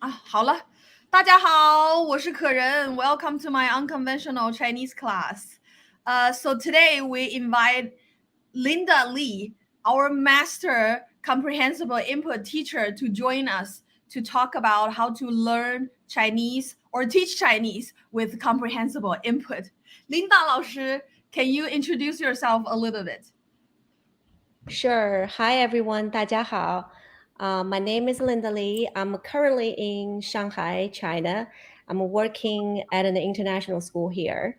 好了，大家好，我是可人。Welcome to my unconventional Chinese class. So today we invite Linda Lee, our master comprehensible input teacher, to join us to talk about how to learn Chinese or teach Chinese with comprehensible input. Linda 老师, can you introduce yourself a little bit? Sure. Hi, everyone. 大家好. My name is Linda Lee. I'm currently in Shanghai, China. I'm working at an international school here.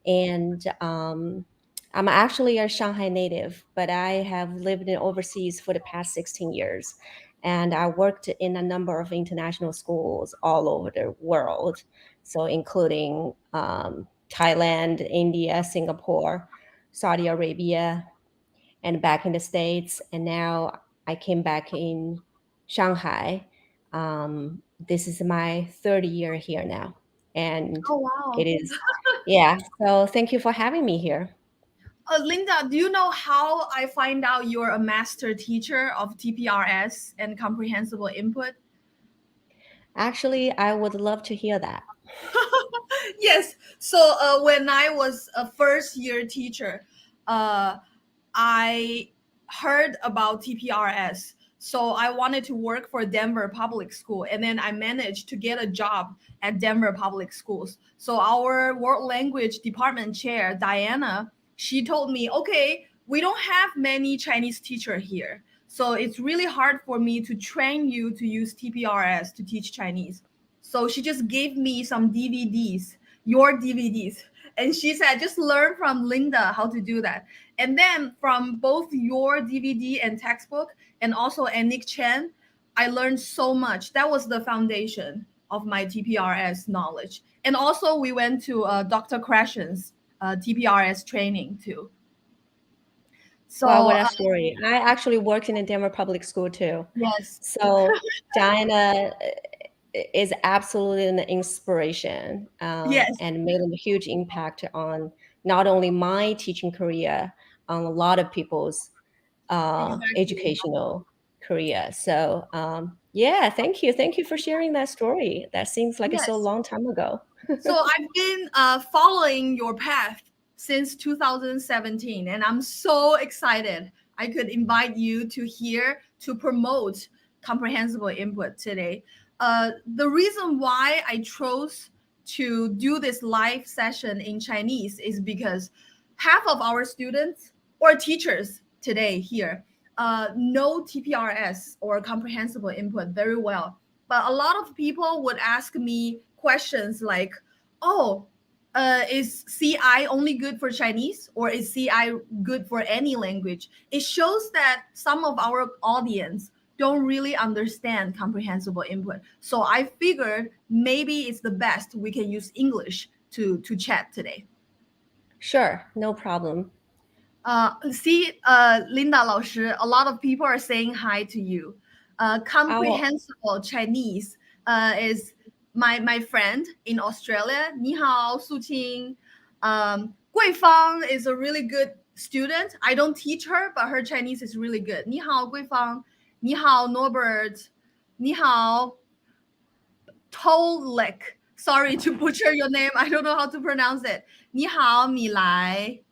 And I'm actually a Shanghai native, but I have lived in overseas for the past 16 years. And I worked in a number of international schools all over the world. So including Thailand, India, Singapore, Saudi Arabia, and back in the States. And now I came back in Shanghai. This is my third year here now. And Oh, it wow. is, yeah. So thank you for having me here. Linda, do you know how I find out you're a master teacher of TPRS and comprehensible input? Actually, I would love to hear that. Yes. So when I was a first year teacher, I heard about TPRS. So I wanted to work for Denver Public School, and then I managed to get a job at Denver Public Schools. So our world language department chair, Diana, she told me, okay, we don't have many Chinese teacher here. So it's really hard for me to train you to use TPRS to teach Chinese. So she just gave me some DVDs, your DVDs. And she said, just learn from Linda how to do that. And then from both your DVD and textbook and also Nick Chen, I learned so much. That was the foundation of my TPRS knowledge. And also we went to Dr. Krashen's TPRS training too. So Wow, what a story. I actually worked in a Denver public school too. yes, So Diana is absolutely an inspiration yes, and made a huge impact on not only my teaching career, on a lot of people's exactly. educational career. So yeah, thank you. Thank you for sharing that story. That seems like it's so Yes. long time ago. So I've been following your path since 2017, and I'm so excited I could invite you to here to promote comprehensible input today. The reason why I chose to do this live session in Chinese is because half of our students or teachers today here know TPRS or comprehensible input very well. But a lot of people would ask me questions like, oh, is CI only good for Chinese or is CI good for any language? It shows that some of our audience don't really understand comprehensible input. So I figured maybe it's the best we can use English to chat today. Sure, no problem. Linda 老师, a lot of people are saying hi to you. Our Comprehensible Chinese is my friend in Australia. 你好, Su Qing. Gui Fang is a really good student. I don't teach her, but her Chinese is really good. 你好, Gui Fang. 你好, Norbert. 你好, Tolek. Sorry to butcher your name. I don't know how to pronounce it. 你好, Mi Lai.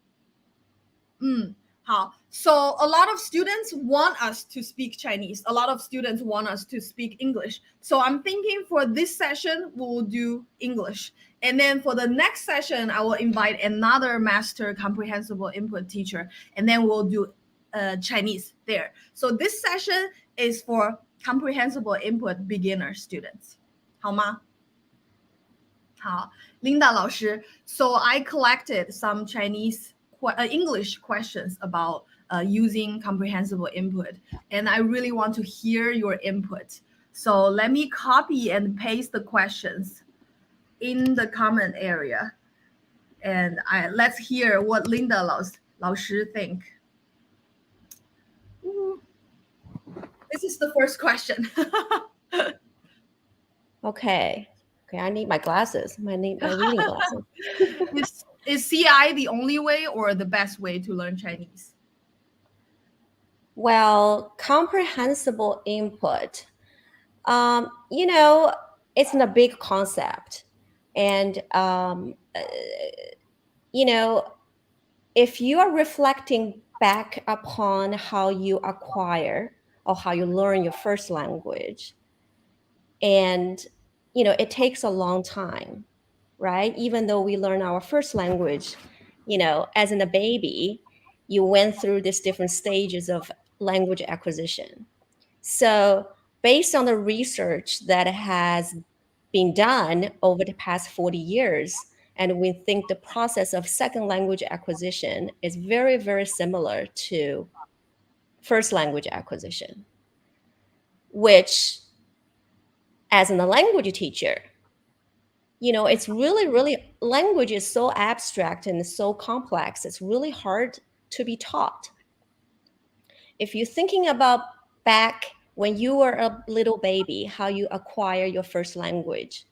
So a lot of students want us to speak Chinese. A lot of students want us to speak English. So I'm thinking for this session, we'll do English. And then for the next session, I will invite another master comprehensible input teacher. And then we'll do Chinese there. So this session is for comprehensible input beginner students. 好吗? 好, Linda 老师. So I collected some English questions about using comprehensible input, and I really want to hear your input. So let me copy and paste the questions in the comment area, and let's hear what Linda 老师 think. This is the first question. Okay, I need my glasses. I need my reading glasses. Is CI the only way or the best way to learn Chinese? Well, comprehensible input. You know, it's a big concept. And, you know, if you are reflecting back upon how you acquire or how you learn your first language, and, you know, it takes a long time, right? Even though we learn our first language, you know, as in a baby, you went through these different stages of language acquisition. So, based on the research that has been done over the past 40 years, and we think the process of second language acquisition is very, very similar to first language acquisition, which, as a language teacher, you know, it's really, language is so abstract and so complex, it's really hard to be taught. If you're thinking about back when you were a little baby, how you acquire your first language,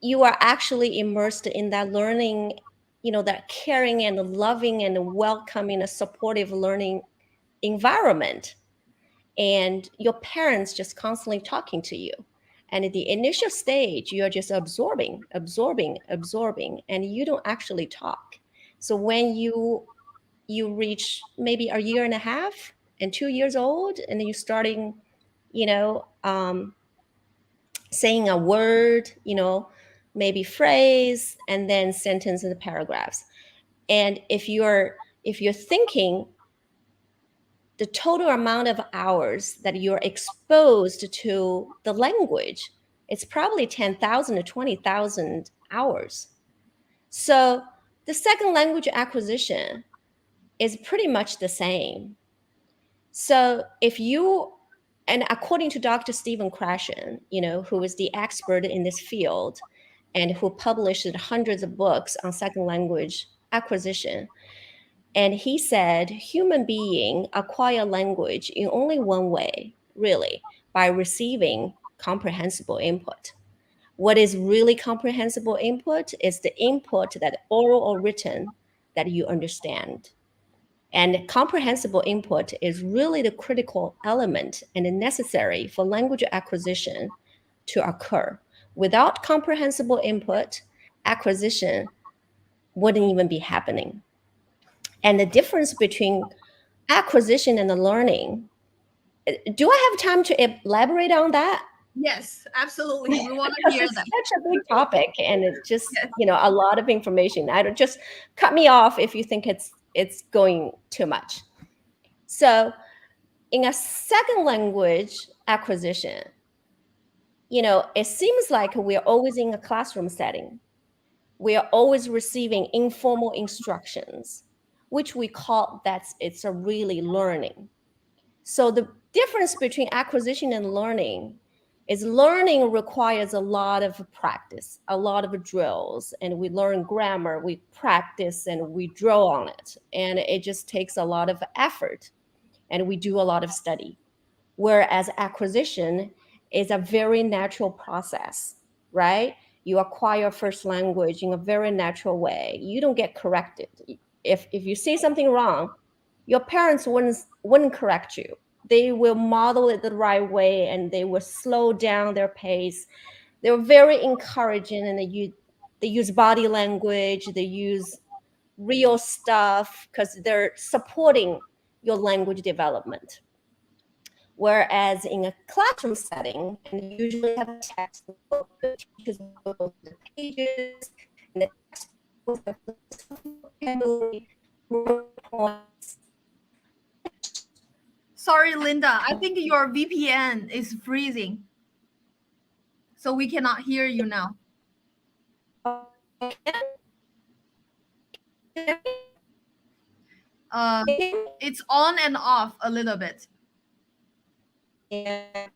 you are actually immersed in that learning, you know, that caring and loving and welcoming, a supportive learning environment. And your parents just constantly talking to you. And at the initial stage, you're just absorbing, and you don't actually talk. So when you reach maybe a year and a half and 2 years old, and then you're starting, you know, saying a word, you know, maybe phrase, and then sentence and paragraphs. And if you're thinking the total amount of hours that you're exposed to the language, it's probably 10,000 to 20,000 hours. So the second language acquisition is pretty much the same. So if you, and according to Dr. Stephen Krashen, you know, who is the expert in this field and who published hundreds of books on second language acquisition, and he said human being acquire language in only one way, really, by receiving comprehensible input. What is really comprehensible input is the input that oral or written that you understand. And comprehensible input is really the critical element and necessary for language acquisition to occur. Without comprehensible input, acquisition wouldn't even be happening. And the difference between acquisition and the learning, do I have time to elaborate on that? Yes, absolutely. We want to Because hear it's that. such a big topic, and it's just, Yes. you know, a lot of information. I don't, just cut me off if you think it's going too much. So in a second language acquisition, you know, it seems like we're always in a classroom setting. We are always receiving informal instructions, which we call it's a really learning. So the difference between acquisition and learning is learning requires a lot of practice, a lot of drills, and we learn grammar, we practice and we drill on it. And it just takes a lot of effort, and we do a lot of study. Whereas acquisition is a very natural process, right? You acquire first language in a very natural way. You don't get corrected. If you say something wrong, your parents wouldn't correct you. They will model it the right way, and they will slow down their pace. They're very encouraging, and they use body language, they use real stuff because they're supporting your language development. Whereas in a classroom setting, and you usually have a textbook, the teachers will go through the pages, and the textbook vocabulary, points. Sorry, Linda. I think your VPN is freezing. So we cannot hear you now. It's on and off a little bit. VPN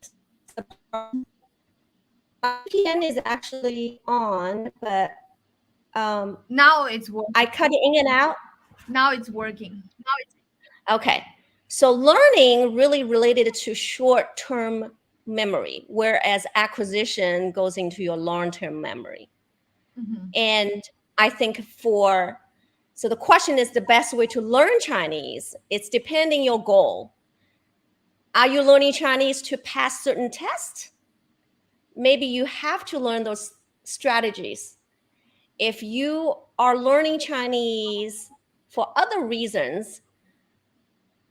is actually on, but Now it's working. I cut it in and out. Now it's working. Okay. So learning really related to short-term memory, whereas acquisition goes into your long-term memory. Mhm. And I think so the question is the best way to learn Chinese. It's depending your goal. Are you learning Chinese to pass certain tests? maybe you have to learn those strategies. If you are learning Chinese for other reasons,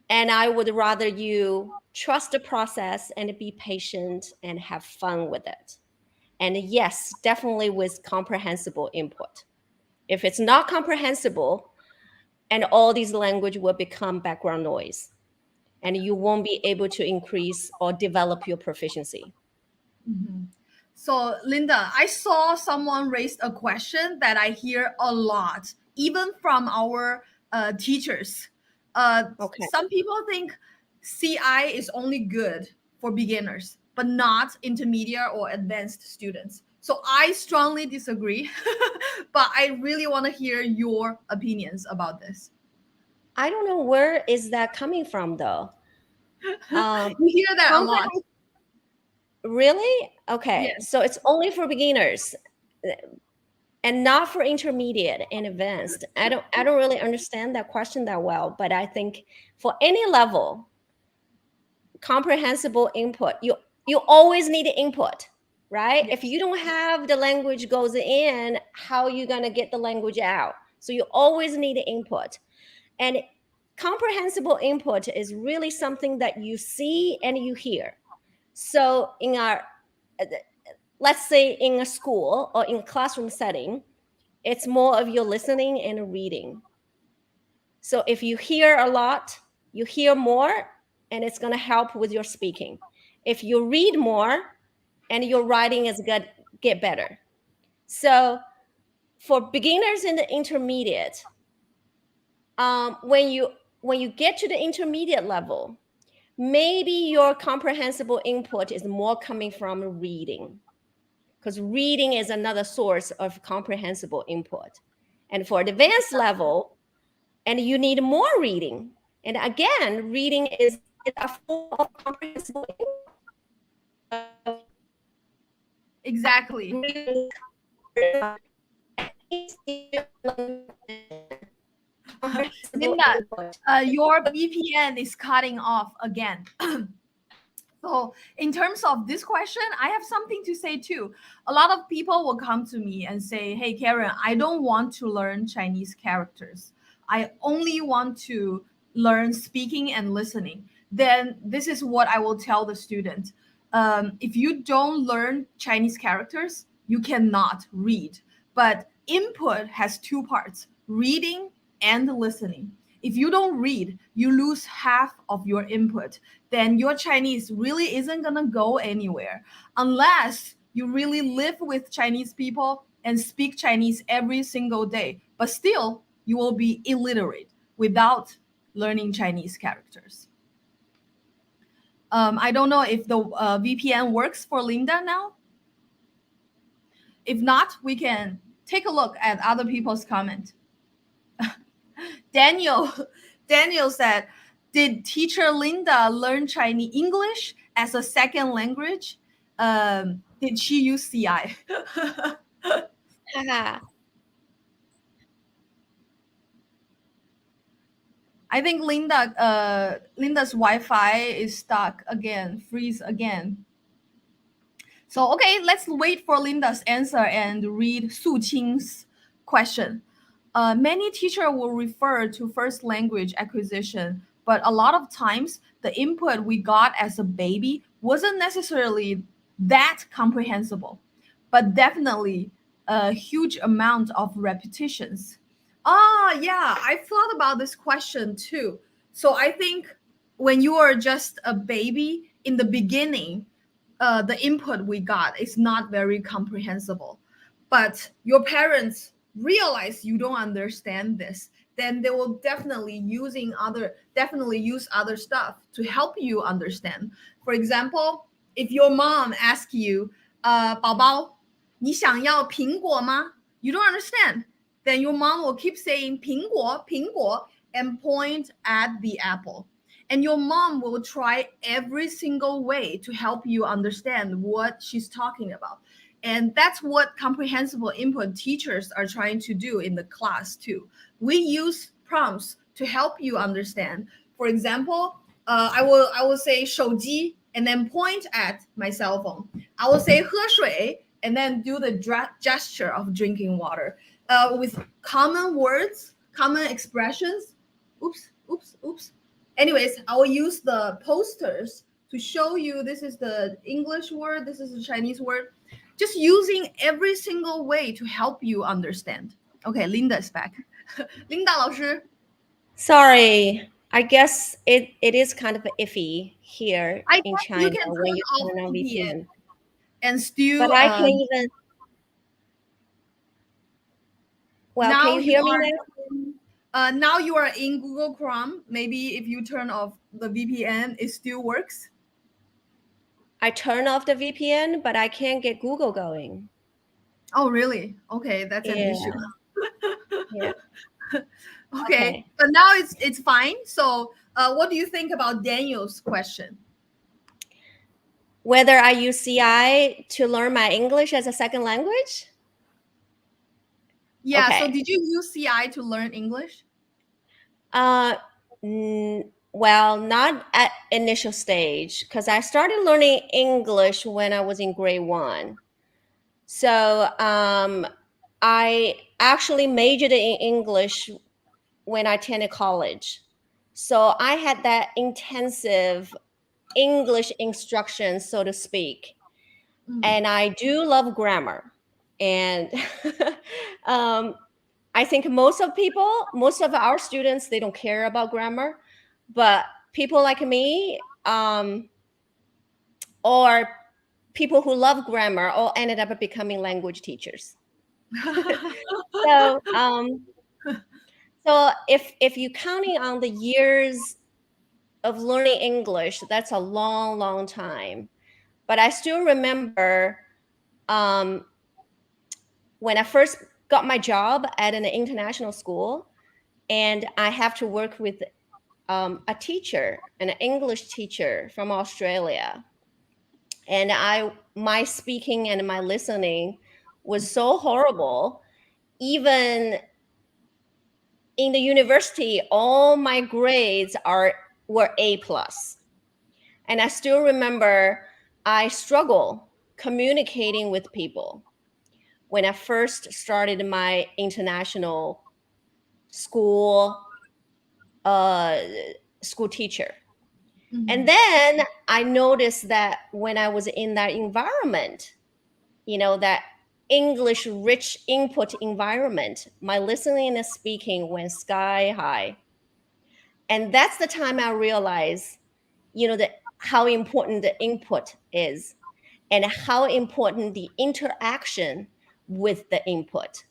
and I would rather you trust the process and be patient and have fun with it. And yes, definitely with comprehensible input. If it's not comprehensible, and all these language will become background noise, and you won't be able to increase or develop your proficiency. Mm-hmm. So, Linda, I saw someone raised a question that I hear a lot, even from our teachers. Okay. Some people think CI is only good for beginners, but not intermediate or advanced students. So I strongly disagree, but I really want to hear your opinions about this. I don't know where is that coming from though. You hear that a lot. Really? Okay. Yes. So it's only for beginners and not for intermediate and advanced. I don't really understand that question that well, but I think for any level, comprehensible input, you always need input, right? Yes. If you don't have the language goes in, how are you going to get the language out? So you always need input. And comprehensible input is really something that you see and you hear. So in our, let's say in a school or in a classroom setting, it's more of your listening and reading. So if you hear a lot, you hear more, and it's going to help with your speaking. If you read more, and your writing is good, get better. So for beginners in the intermediate, when you get to the intermediate level, maybe your comprehensible input is more coming from reading, because reading is another source of comprehensible input. And for advanced level, and you need more reading. And again, reading is a form of comprehensible input. Exactly. Linda, your VPN is cutting off again. So in terms of this question, I have something to say too. A lot of people will come to me and say, hey, Karen, I don't want to learn Chinese characters. I only want to learn speaking and listening. Then this is what I will tell the student. If you don't learn Chinese characters, you cannot read. But input has two parts, reading and listening. If you don't read, you lose half of your input. Then your Chinese really isn't going to go anywhere unless you really live with Chinese people and speak Chinese every single day. But still, you will be illiterate without learning Chinese characters. I don't know if the VPN works for Linda now. If not, we can take a look at other people's comment. Daniel Daniel said, did teacher Linda learn Chinese English as a second language? Did she use CI? I think Linda's Wi-Fi is stuck again, freeze again. So okay, let's wait for Linda's answer and read Su Qing's question. Many teachers will refer to first language acquisition, but a lot of times the input we got as a baby wasn't necessarily that comprehensible, but definitely a huge amount of repetitions. Yeah, I thought about this question too. So I think when you are just a baby in the beginning, the input we got is not very comprehensible. But your parents realize you don't understand this, then they will definitely use other stuff to help you understand. For example, if your mom asks you, 宝宝，你想要苹果吗? You don't understand. Then your mom will keep saying 苹果,苹果 and point at the apple. And your mom will try every single way to help you understand what she's talking about. And that's what comprehensible input teachers are trying to do in the class too. We use prompts to help you understand. For example, I will say 手机 and then point at my cell phone. I will say 喝水 and then do the gesture of drinking water with common words, common expressions. Oops, oops, oops. Anyways, I will use the posters to show you this is the English word, this is the Chinese word, just using every single way to help you understand. Okay, Linda is back. Linda 老师 Sorry, I guess it is kind of iffy here I in guess you China can when turn you off turn on VPN VPN. and still But I can't even. Well, can now you you hear me are now? now you are in Google Chrome. Maybe if you turn off the VPN, it still works. I turn off the VPN, but I can't get Google going. Oh, really? Okay, that's an Yeah. issue. Yeah. Okay, Okay. but now it's fine. So, what do you think about Daniel's question? Whether I use CI to learn my English as a second language? Yeah. So, Okay. did you use CI to learn English? Uh, well, not at initial stage because I started learning English when I was in grade 1. So I actually majored in English when I attended college. So I had that intensive English instruction, so to speak. And I do love grammar. And I think most of our students, they don't care about grammar. But people like me, or people who love grammar, all ended up becoming language teachers. So, so if you're counting on the years of learning English, that's a long, long time. But I still remember when I first got my job at an international school, and I have to work with a teacher, an English teacher from Australia, and my speaking and my listening was so horrible. Even in the university, all my grades were A plus. And I still remember I struggle communicating with people when I first started my international school uh, school teacher. And then I noticed that when I was in that environment, that English rich input environment, my listening and speaking went sky high. And that's the time I realized, how important the input is and how important the interaction with the input.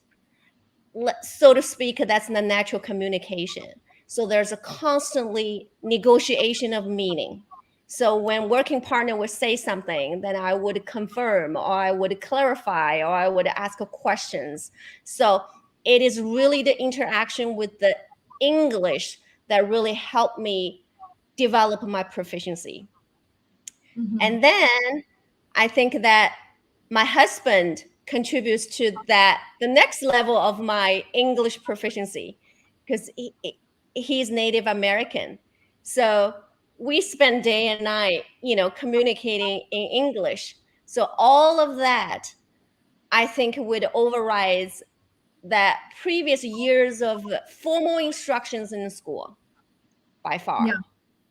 So to speak, that's the natural communication. So there's a constantly negotiation of meaning. So when working partner would say something, then I would confirm, or I would clarify, or I would ask questions. So it is really the interaction with the English that really helped me develop my proficiency. And then I think that my husband contributes to that, the next level of my English proficiency, because he's Native American. So we spend day and night, communicating in English. So all of that, I think, would override that previous years of formal instructions in school by Yeah. far.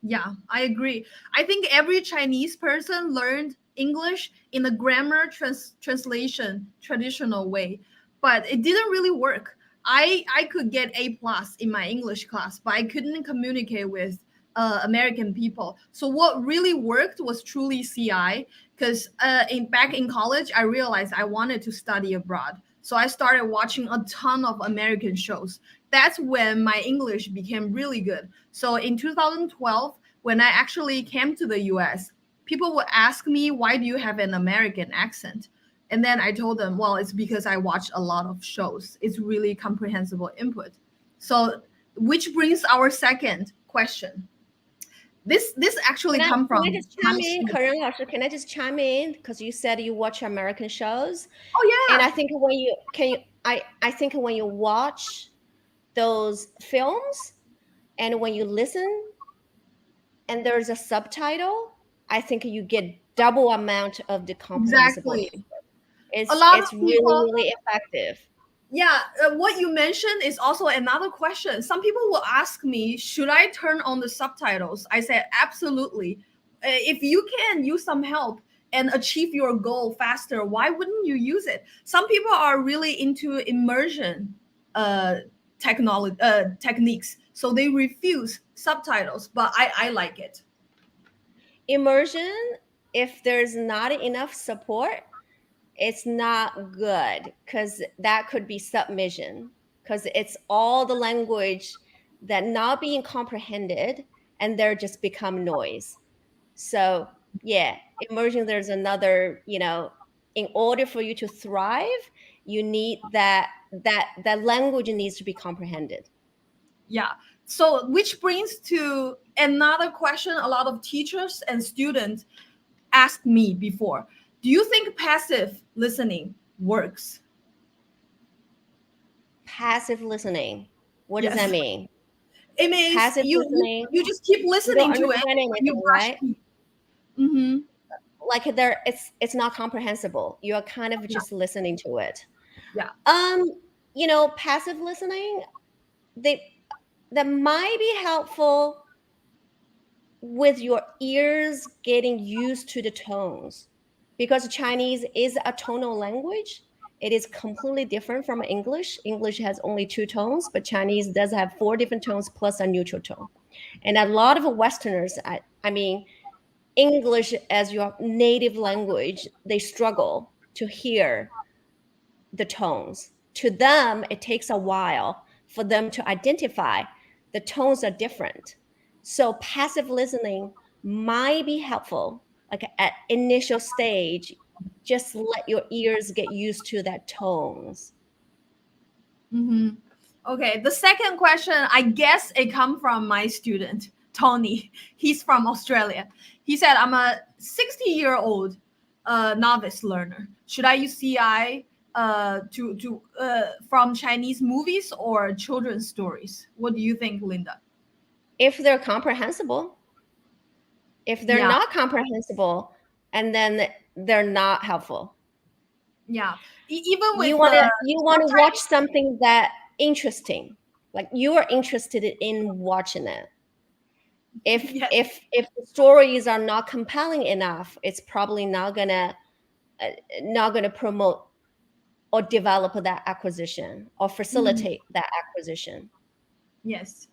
Yeah, I agree. I think every Chinese person learned English in a grammar translation traditional way, but it didn't really work. I could get A plus in my English class, but I couldn't communicate with American people. So what really worked was truly CI, because back in college I realized I wanted to study abroad. So I started watching a ton of American shows. That's when my English became really good. So in 2012, when I actually came to the US, people would ask me, why do you have an American accent? And then I told them, well, it's because I watch a lot of shows. It's really comprehensible input. So, which brings our second question. This actually come Can I from just my chime in, student. Karen Lasher? Can I just chime in because you said you watch American shows, Oh and yeah. I think when you can you I think when you watch those films and when you listen and there's a subtitle, I think you get double amount of the comprehensible Exactly. input. A lot It's of really, people, really effective. yeah, what you mentioned is also another question. Some people will ask me, should I turn on the subtitles? I said, absolutely. If you can use some help and achieve your goal faster, why wouldn't you use it? Some people are really into immersion techniques, so they refuse subtitles, but I like it. Immersion, if there's not enough support, it's not good, because that could be submission, because it's all the language that not being comprehended, and they're just become noise. So yeah, immersion, there's another, in order for you to thrive, you need that language needs to be comprehended. Yeah. So, which brings to another question a lot of teachers and students asked me before. Do you think passive listening works? Passive listening, what does that Yes. mean? It means Passive listening, you just keep you don't listening to it. understand You anything, brush right? teeth. Mm-hmm. Like there, it's not comprehensible, you are kind of Yeah. just listening to it. Yeah. um Passive listening, they that might be helpful with your ears getting used to the tones, because Chinese is a tonal language. It is completely different from English. English has only two tones, but Chinese does have four different tones plus a neutral tone. And a lot of Westerners, I mean, English as your native language, they struggle to hear the tones. To them, it takes a while for them to identify the tones are different. So passive listening might be helpful, like at initial stage, just let your ears get used to that tones. Mm-hmm. Okay. The second question, I guess it come from my student, Tony. He's from Australia. He said, I'm a 60-year-old novice learner. Should I use CI from Chinese movies or children's stories? What do you think, Linda? If they're comprehensible, if they're Yeah. not comprehensible, and then they're not helpful. Yeah. Even You with want to the watch subtitles. something that interesting, like you are interested in watching it. if Yes. if if the stories are not compelling enough, it's probably not gonna promote or develop that acquisition or Mhm. facilitate that acquisition. Yes.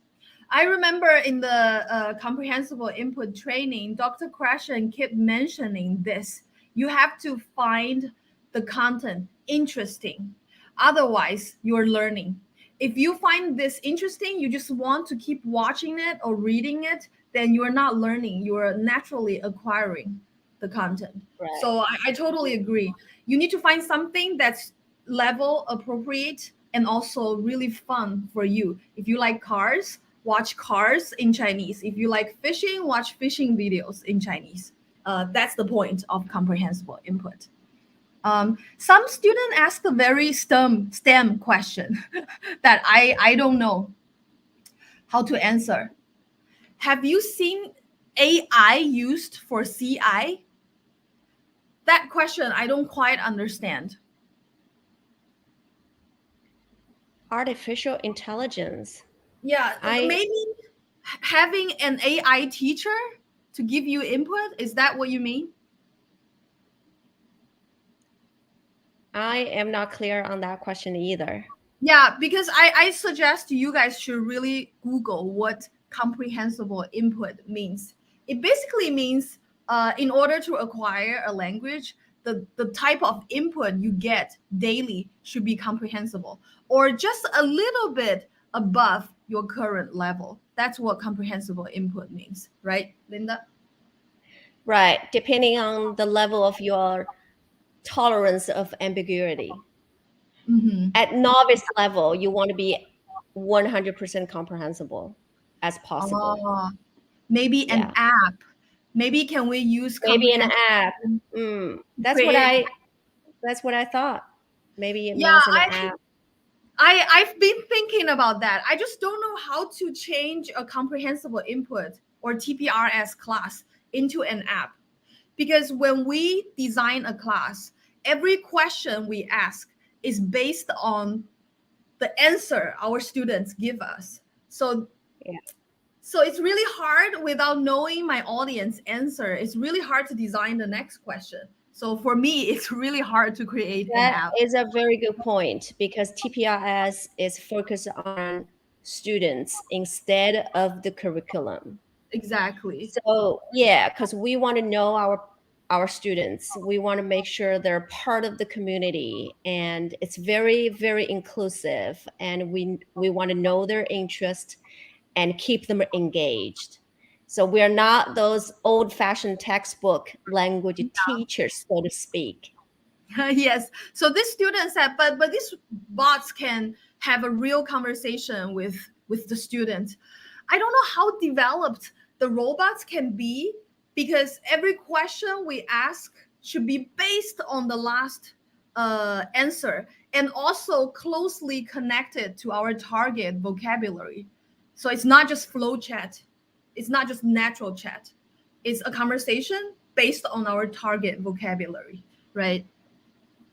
I remember in the comprehensible input training, Dr. Krashen kept mentioning this. You have to find the content interesting. Otherwise, you're learning. If you find this interesting, you just want to keep watching it or reading it, then you're not learning. You're naturally acquiring the content. Right. So I totally agree. You need to find something that's level appropriate and also really fun for you. If you like cars, watch cars in Chinese. If you like fishing, watch fishing videos in Chinese. That's the point of comprehensible input. Some student ask a very STEM question that I don't know how to answer. Have you seen AI used for CI? That question I don't quite understand. Artificial intelligence. Yeah, I maybe having an AI teacher to give you input. Is that what you mean? I am not clear on that question either. Yeah, because I suggest you guys should really Google what comprehensible input means. It basically means in order to acquire a language, the type of input you get daily should be comprehensible or just a little bit above your current level. That's what comprehensible input means, right, Linda? Right, depending on the level of your tolerance of ambiguity. Mm-hmm. At novice level, you want to be 100% comprehensible as possible. Oh, maybe an Yeah, app. Maybe can we use maybe an comprehensive app. to That's what create? I thought. Maybe it Yeah, means an I app. I've been thinking about that. I just don't know how to change a comprehensible input or TPRS class into an app. Because when we design a class, every question we ask is based on the answer our students give us. So Yeah. so it's really hard without knowing my audience answer. It's really hard to design the next question. So for me, it's really hard to create an That app. is a very good point because TPRS is focused on students instead of the curriculum. Exactly. So yeah, because we want to know our students. We want to make sure they're part of the community, and it's very, very inclusive. And we want to know their interest and keep them engaged. So we are not those old-fashioned textbook language teachers, so to speak. Yes. So these students have, but these bots can have a real conversation with the students. I don't know how developed the robots can be, because every question we ask should be based on the last answer, and also closely connected to our target vocabulary. So it's not just flow chat, it's not just natural chat. It's a conversation based on our target vocabulary, right?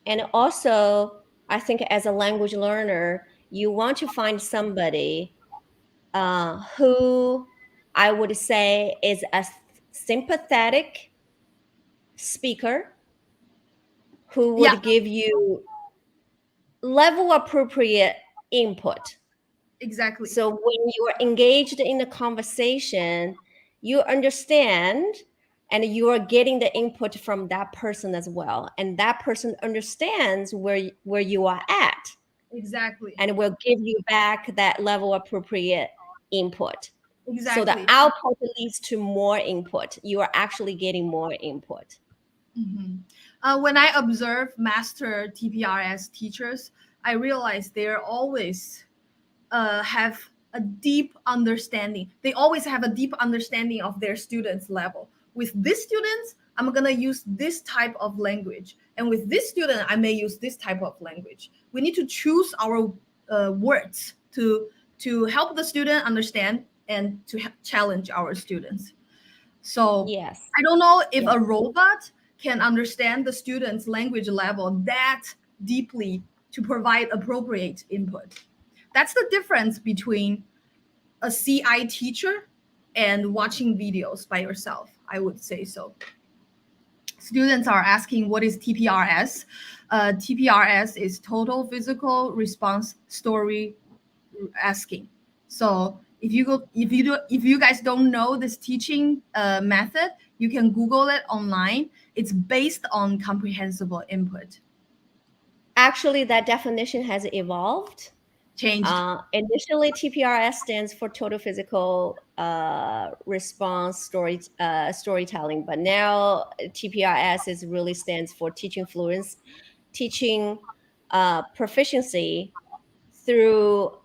And also, I think as a language learner, you want to find somebody who I would say is a sympathetic speaker who Yeah, would give you level appropriate input. exactly. So when you are engaged in the conversation, you understand and you are getting the input from that person as well. And that person understands where you are at Exactly. and will give you back that level appropriate input. So the Exactly. output leads to more input. You are actually getting more input. Mhm. When I observe master TPRS teachers, I realize they're always have a deep understanding. They always have a deep understanding of their students' level. With this students, I'm gonna use this type of language, and with this student, I may use this type of language. We need to choose our words to help the student understand and to challenge our students. So Yes. I don't know if Yes. a robot can understand the student's language level that deeply to provide appropriate input. That's the difference between a CI teacher and watching videos by yourself, I would say so. Students are asking what is TPRS. TPRS is total physical response story asking. So if you guys don't know this teaching method, you can Google it online. It's based on comprehensible input. Actually, that definition has evolved. Changed. Initially, TPRS stands for Total Physical Response Storytelling, but now TPRS is really stands for teaching proficiency through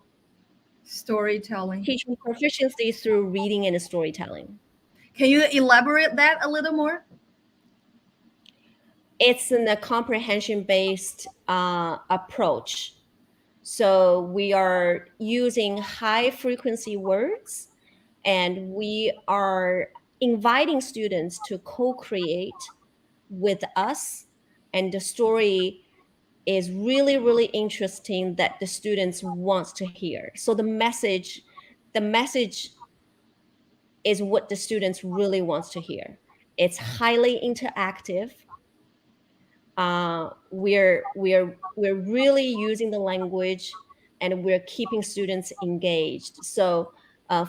Storytelling. teaching proficiency through reading and storytelling. Can you elaborate that a little more? It's in a comprehension-based approach. So we are using high frequency words and we are inviting students to co-create with us. And the story is really, really interesting that the students wants to hear. So the message is what the students really wants to hear. It's highly interactive. We're really using the language and we're keeping students engaged. So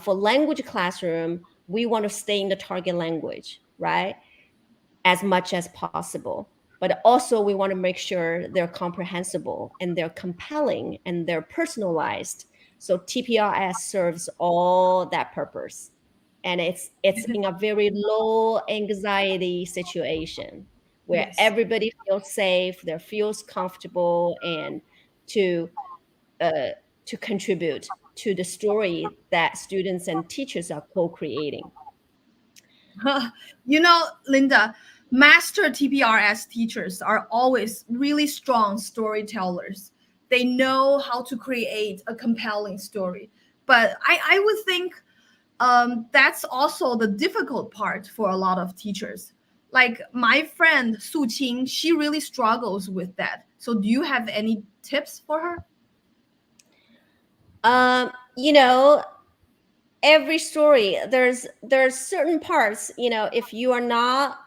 for language classroom, we want to stay in the target language, right? As much as possible. But also we want to make sure they're comprehensible and they're compelling and they're personalized. So TPRS serves all that purpose. And it's in a very low anxiety situation where Yes. everybody feels safe, they feels comfortable, and to uh, to contribute to the story that students and teachers are co-creating. You know, Linda, master TPRS teachers are always really strong storytellers. They know how to create a compelling story. But I would think that's also the difficult part for a lot of teachers. like my friend Su Qing, she really struggles with that. So do you have any tips for her? You know, every story, there's certain parts, you know, if you are not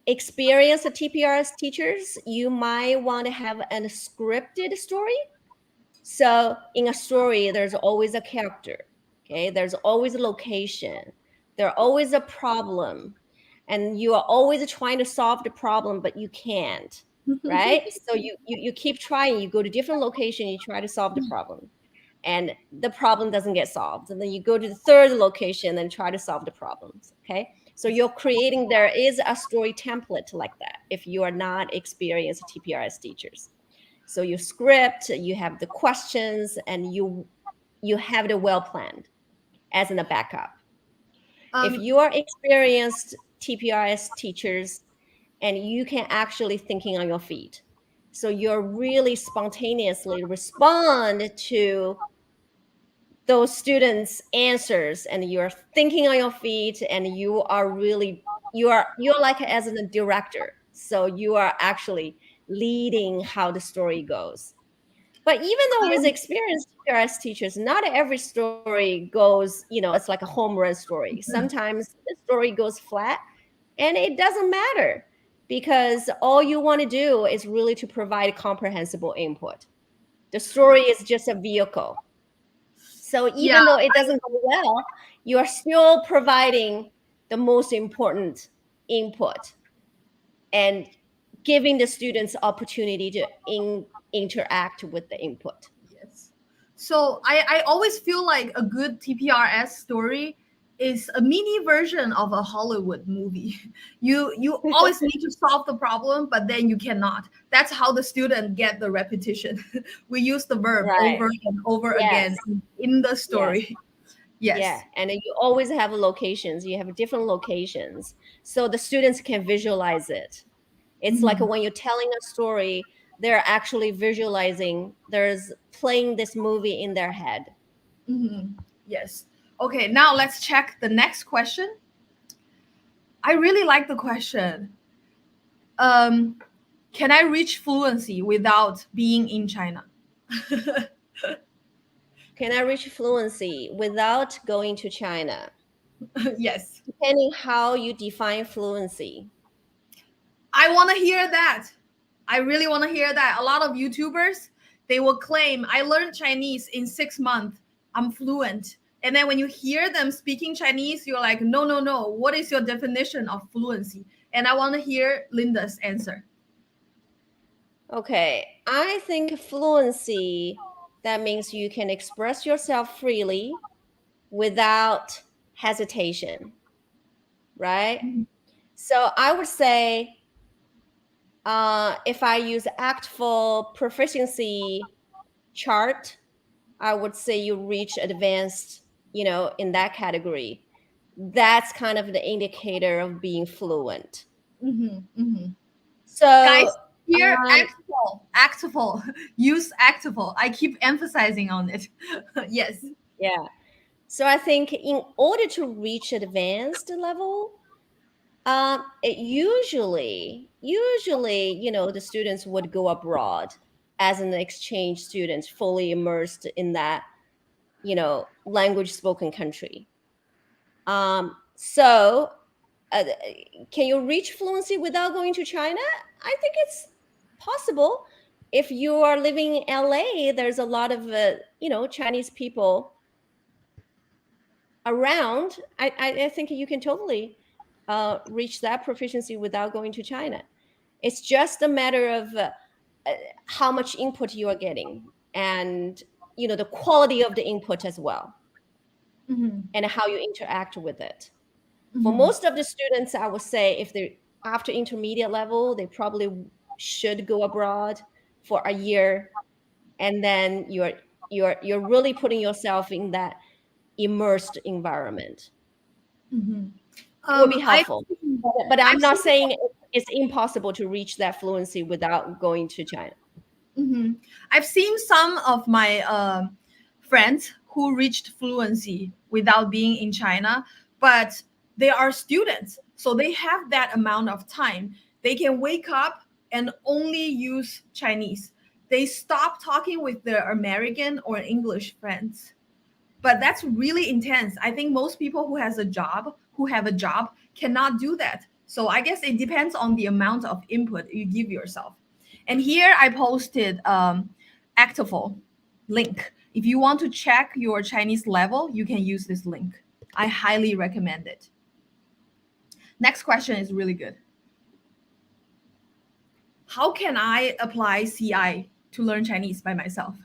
experienced TPRS teachers, you might want to have a scripted story. So in a story, there's always a character, okay? There's always a location. There's always a problem. And you are always trying to solve the problem, but you can't, right? So you keep trying. You go to different location, you try to solve the problem. And the problem doesn't get solved. And then you go to the third location and try to solve the problems, okay? So you're creating, there is a story template like that if you are not experienced TPRS teachers. So you script, you have the questions, and you have it well planned as in a backup. If you are experienced TPRS teachers and you can actually thinking on your feet, so you're really spontaneously respond to those students' answers, and you're thinking on your feet, and you are really you're like as a director, so you are actually leading how the story goes. But even though with experienced TPRS teachers, not every story goes, you know, it's like a home run story. Sometimes the story goes flat, and it doesn't matter because all you want to do is really to provide comprehensible input. The story is just a vehicle. So Yeah. even though it doesn't go well, you are still providing the most important input and giving the students opportunity to interact with the input. Yes. So I always feel like a good TPRS story is a mini version of a Hollywood movie. You always need to solve the problem, but then you cannot. That's how the student get the repetition. We use the verb Right. over and over Yes. again in the Yes. story. Yes. Yeah, and then you always have locations. You have different locations, so the students can visualize it. It's like when you're telling a story, they're actually visualizing. There's playing this movie in their head. Yes. Okay, now let's check the next question. I really like the question. Can I reach fluency without being in China? Can I reach fluency without going to China? Yes. Depending how you define fluency. I want to hear that. I really want to hear that. A lot of YouTubers, they will claim, I learned Chinese in 6 months. I'm fluent. And then when you hear them speaking Chinese, you're like, no, no, no. What is your definition of fluency? And I want to hear Linda's answer. Okay, I think fluency, that means you can express yourself freely without hesitation, right? So I would say if I use ACTFL proficiency chart, I would say you reach advanced, you know, in that category. That's kind of the indicator of being fluent. So Guys, here, actful. Use actful. I keep emphasizing on it. Yes. yeah. So I think in order to reach advanced level, it usually, you know, the students would go abroad as an exchange student, fully immersed in that, you know, language spoken country. So can you reach fluency without going to China? I think it's possible. If you are living in LA, there's a lot of, you know, Chinese people around. I think you can totally reach that proficiency without going to China. It's just a matter of how much input you are getting, and you know the quality of the input as well, and how you interact with it. For most of the students, I would say if they're after intermediate level, they probably should go abroad for a year, and then you're really putting yourself in that immersed environment. It would be helpful, but I'm not saying it's impossible to reach that fluency without going to China. I've seen some of my friends who reached fluency without being in China, but they are students. So they have that amount of time. They can wake up and only use Chinese. They stop talking with their American or English friends. But that's really intense. I think most people who have a job cannot do that. So I guess it depends on the amount of input you give yourself. And here I posted Actiful link. If you want to check your Chinese level, you can use this link. I highly recommend it. Next question is really good. How can I apply CI to learn Chinese by myself?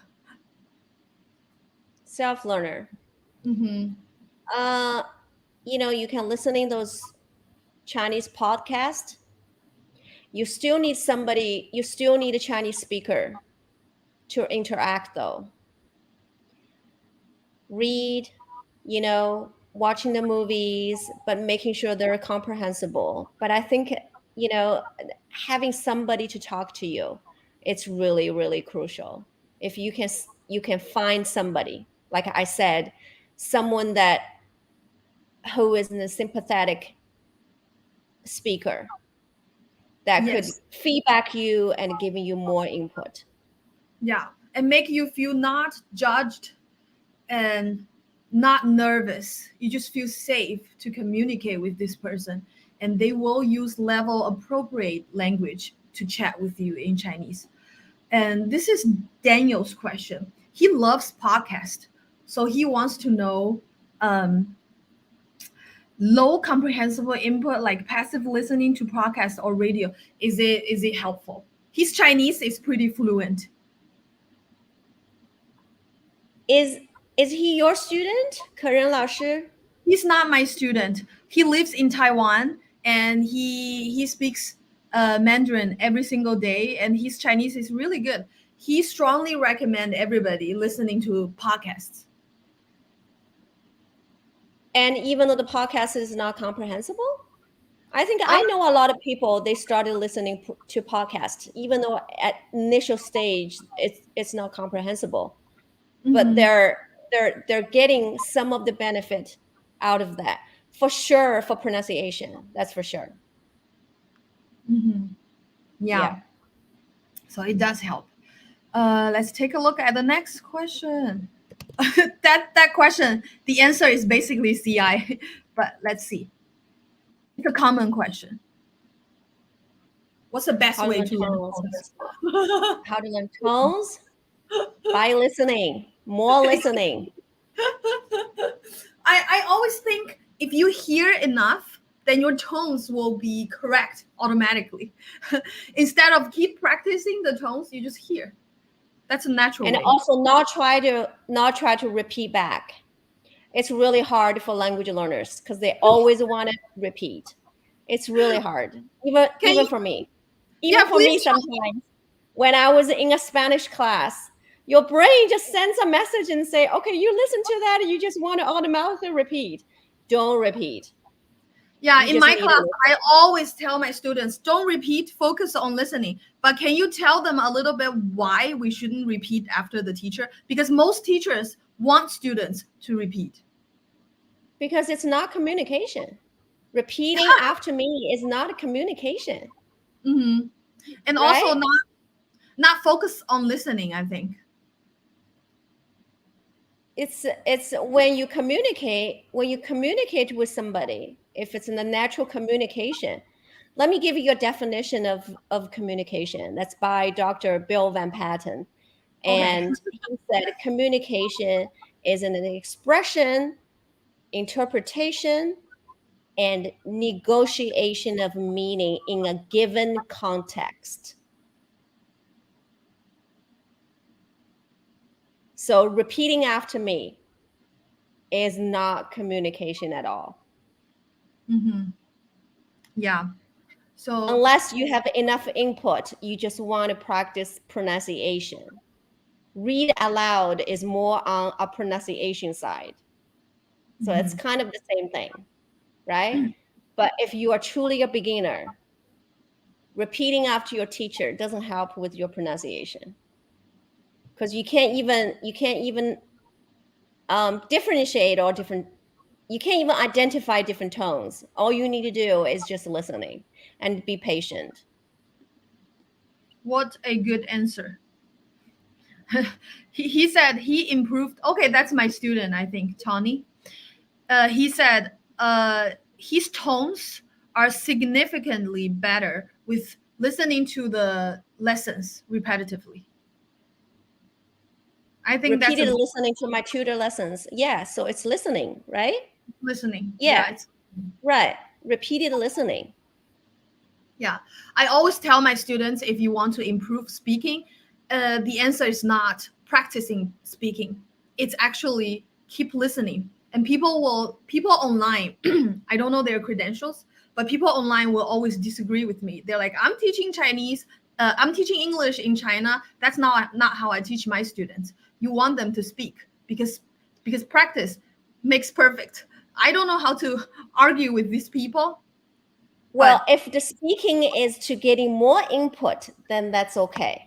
Self-learner. Mm-hmm. You can listen in those Chinese podcasts. You still need a Chinese speaker to interact though. Read, watching the movies, but making sure they're comprehensible. But I think, having somebody to talk to you, it's really, really crucial. If you can find somebody, like I said, someone who is a sympathetic speaker that could Yes. feedback you and giving you more input. Yeah. And make you feel not judged and not nervous. You just feel safe to communicate with this person. And they will use level appropriate language to chat with you in Chinese. And this is Daniel's question. He loves podcast. So he wants to know low comprehensible input like passive listening to podcast or radio. Is it helpful? His Chinese is pretty fluent. Is he your student, 可人老师? He's not my student. He lives in Taiwan and he speaks Mandarin every single day, and his Chinese is really good. He strongly recommend everybody listening to podcasts. And even though the podcast is not comprehensible, I think I know a lot of people, they started listening to podcasts, even though at initial stage it's not comprehensible, but Mhm. they're getting some of the benefit out of that, for sure, for pronunciation. That's for sure. Mhm. Yeah. So it does help. Let's take a look at the next question. that question, the answer is basically CI, but let's see. It's a common question. What's the best way to learn tones? How to learn tones? By listening, more listening. I always think if you hear enough, then your tones will be correct automatically. Instead of keep practicing the tones, you just hear. That's a natural And way. also not try to repeat back. It's really hard for language learners because they always want to repeat. It's really hard, even for me. Even for me, sometimes when I was in a Spanish class, your brain just sends a message and say, okay, you listen to that and you just want to automatically repeat. Don't repeat. Yeah, in my class, I always tell my students, don't repeat, focus on listening. But can you tell them a little bit why we shouldn't repeat after the teacher? Because most teachers want students to repeat. Because it's not communication. Repeating after me is not a communication. Mm-hmm. And right? Also not focus on listening, I think. It's when you communicate with somebody, if it's in a natural communication. Let me give you a definition of communication. That's by Dr. Bill Van Patten. And he said communication is an expression, interpretation, and negotiation of meaning in a given context. So repeating after me is not communication at all. Mm-hmm. Yeah. So unless you have enough input, you just want to practice pronunciation. Read aloud is more on a pronunciation side. So it's kind of the same thing, right? But if you are truly a beginner, repeating after your teacher doesn't help with your pronunciation, because you can't even differentiate all different you can't even identify different tones. All you need to do is just listening and be patient. What a good answer. He said he improved. Okay, that's my student, I think, Tony. He said his tones are significantly better with listening to the lessons repetitively. I think that's Repeated listening to my tutor lessons. Yeah, so it's listening, right? listening. Yeah, It's right. Repeated listening. yeah. I always tell my students, if you want to improve speaking, the answer is not practicing speaking. It's actually keep listening. And people online, I don't know their credentials, but people online will always disagree with me. They're like, I'm teaching Chinese, I'm teaching English in China. That's not how I teach my students. You want them to speak because practice makes perfect. I don't know how to argue with these people. Well, if the speaking is to getting more input, then that's okay.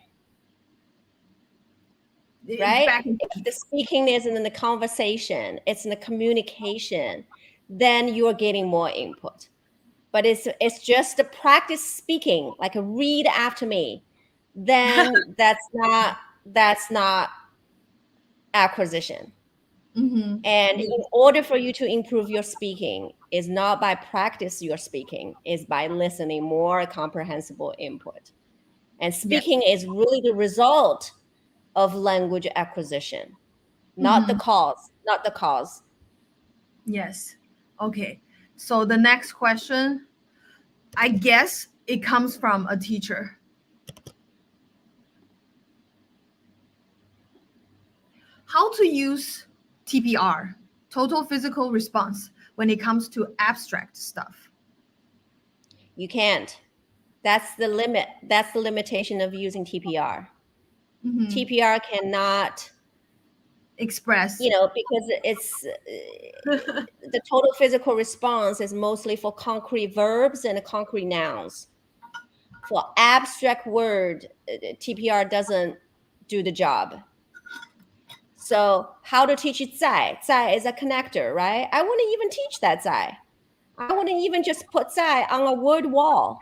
Right? If the speaking isn't in the conversation, it's in the communication, then you're getting more input. But it's just the practice speaking, like a read after me, then that's not acquisition. Mm-hmm. And in order for you to improve your speaking, is not by practice your speaking, is by listening more comprehensible input. And speaking is really the result of language acquisition, not the cause. Yes. Okay. So the next question, I guess it comes from a teacher. How to use TPR, total physical response, when it comes to abstract stuff? You can't. That's the limit. That's the limitation of using TPR. Mm-hmm. TPR cannot Express. Because it's the total physical response is mostly for concrete verbs and concrete nouns. For abstract word, TPR doesn't do the job. So how to teach it 在? 在 is a connector, right? I wouldn't even teach that 在. I wouldn't even just put 在 on a word wall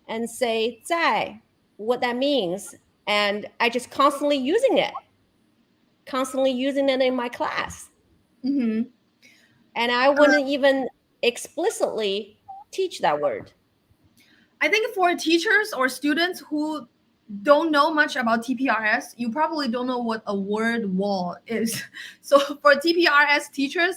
and say 在, what that means. And I just constantly using it in my class. Mm-hmm. And I wouldn't even explicitly teach that word. I think for teachers or students who don't know much about TPRS, you probably don't know what a word wall is. So for TPRS teachers,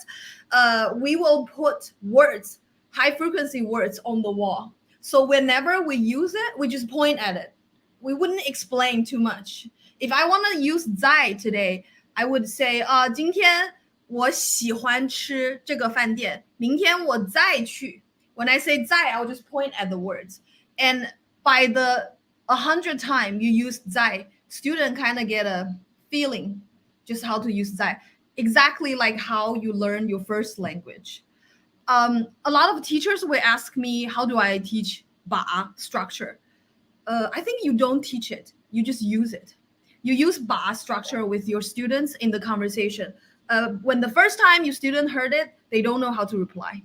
we will put words, high frequency words on the wall. So whenever we use it, we just point at it. We wouldn't explain too much. If I want to use 在 today, I would say, 今天我喜欢吃这个饭店，明天我再去. When I say 在, I'll just point at the words. And by the 100 time you use 在, student kind of get a feeling just how to use 在, exactly like how you learn your first language. A lot of teachers will ask me, how do I teach 把 structure? I think you don't teach it, you just use it. You use 把 structure with your students in the conversation. When the first time your student heard it, they don't know how to reply.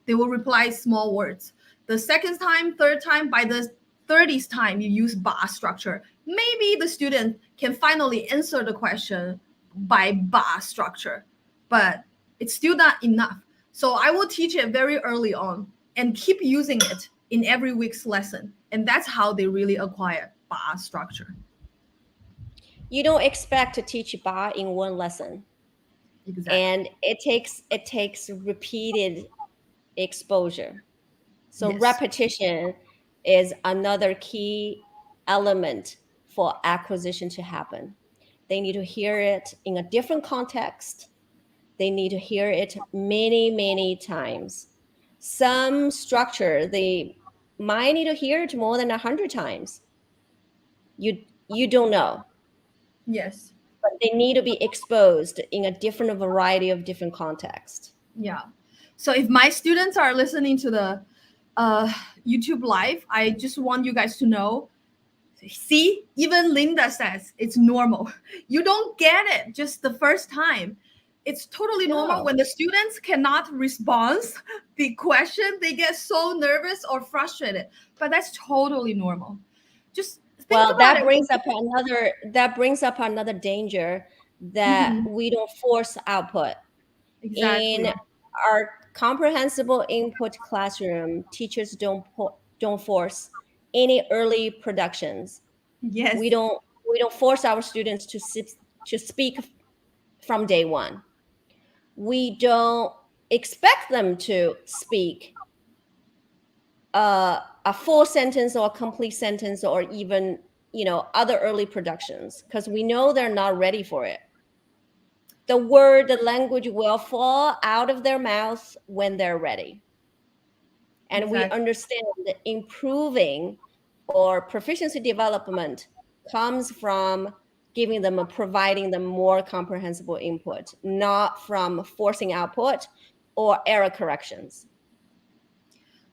They will reply small words. The second time, third time, by the 30th time you use 把 structure, maybe the student can finally answer the question by 把 structure, but it's still not enough. So I will teach it very early on and keep using it in every week's lesson. And that's how they really acquire 把 structure. You don't expect to teach 把 in one lesson. Exactly. And it takes repeated exposure. So Yes. repetition is another key element for acquisition to happen. They need to hear it in a different context. They need to hear it many, many times. Some structure, they might need to hear it more than 100 times. You don't know. Yes. But they need to be exposed in a different variety of different contexts. Yeah. So if my students are listening to the YouTube live, I just want you guys to know, see, even Linda says it's normal. You don't get it just the first time. It's totally normal No. when the students cannot respond the question, they get so nervous or frustrated. But that's totally normal. Just think Well, about it. that brings up another danger that Mhm. we don't force output. Exactly. In our comprehensible input classroom, teachers don't force any early productions. We Yes, don't we don't force our students to speak from day one. We don't expect them to speak a full sentence or a complete sentence or even other early productions because we know they're not ready for it. The language will fall out of their mouths when they're ready. And we exactly. understand that improving or proficiency development comes from providing them more comprehensible input, not from forcing output or error corrections.